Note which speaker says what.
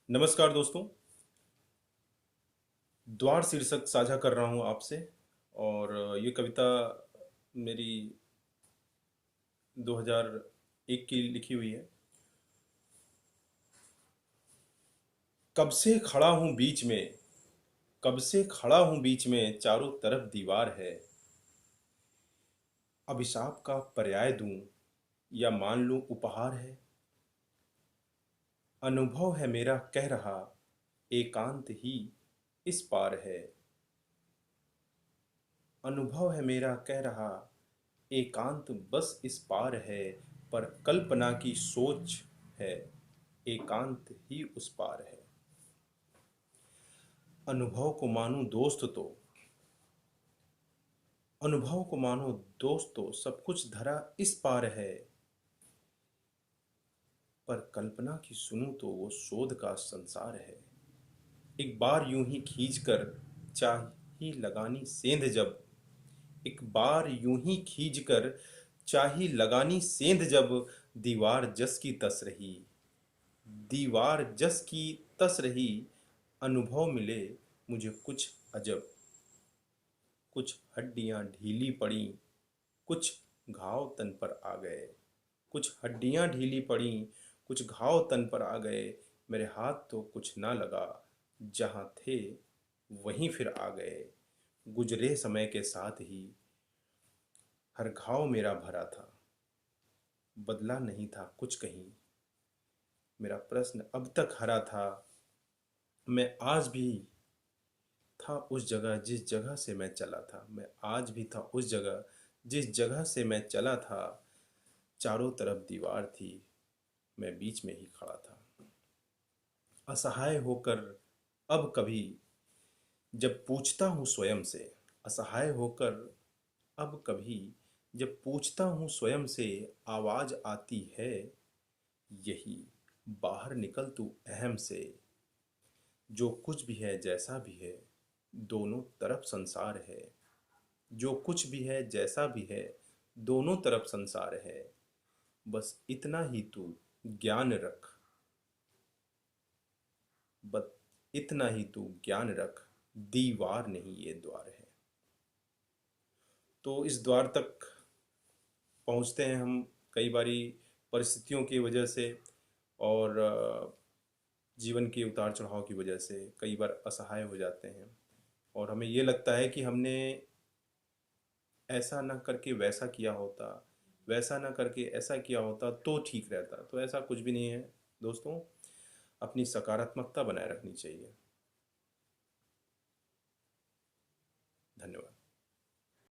Speaker 1: नमस्कार दोस्तों। द्वार शीर्षक साझा कर रहा हूँ आपसे। और ये कविता मेरी 2001 की लिखी हुई है। कब से खड़ा हूँ बीच में, कब से खड़ा हूँ बीच में, चारों तरफ दीवार है। अभिशाप का पर्याय दूं या मान लूं उपहार है। अनुभव है मेरा कह रहा, एकांत ही इस पार है। अनुभव है मेरा कह रहा, एकांत बस इस पार है। पर कल्पना की सोच है, एकांत ही उस पार है। अनुभव को मानूं दोस्त तो, अनुभव को मानो दोस्त तो सब कुछ धरा इस पार है। पर कल्पना की सुनूं तो वो शोध का संसार है। एक बार यूं ही खींच कर चाही लगानी सेंध जब, एक बार यूं ही खींच कर चाही लगानी सेंध जब, दीवार जस की तस रही, दीवार जस की तस रही। अनुभव मिले मुझे कुछ अजब, कुछ हड्डियां ढीली पड़ी, कुछ घाव तन पर आ गए। कुछ हड्डियां ढीली पड़ी, कुछ घाव तन पर आ गए। मेरे हाथ तो कुछ ना लगा, जहां थे वहीं फिर आ गए। गुजरे समय के साथ ही हर घाव मेरा भरा था, बदला नहीं था कुछ कहीं। मेरा प्रश्न अब तक हरा था, मैं आज भी था उस जगह जिस जगह से मैं चला था। मैं आज भी था उस जगह जिस जगह से मैं चला था। चारों तरफ दीवार थी, मैं बीच में ही खड़ा था। असहाय होकर अब कभी जब पूछता हूँ स्वयं से, असहाय होकर अब कभी जब पूछता हूँ स्वयं से, आवाज आती है यही, बाहर निकल तू अहम से। जो कुछ भी है जैसा भी है, दोनों तरफ संसार है। जो कुछ भी है जैसा भी है, दोनों तरफ संसार है। बस इतना ही तू ज्ञान रख, बस इतना ही तू ज्ञान रख, दीवार नहीं ये द्वार है। तो इस द्वार तक पहुंचते हैं हम कई बारी परिस्थितियों की वजह से, और जीवन के उतार चढ़ाव की वजह से कई बार असहाय हो जाते हैं। और हमें ये लगता है कि हमने ऐसा ना करके वैसा किया होता, वैसा ना करके ऐसा किया होता तो ठीक रहता। तो ऐसा कुछ भी नहीं है दोस्तों। अपनी सकारात्मकता बनाए रखनी चाहिए। धन्यवाद।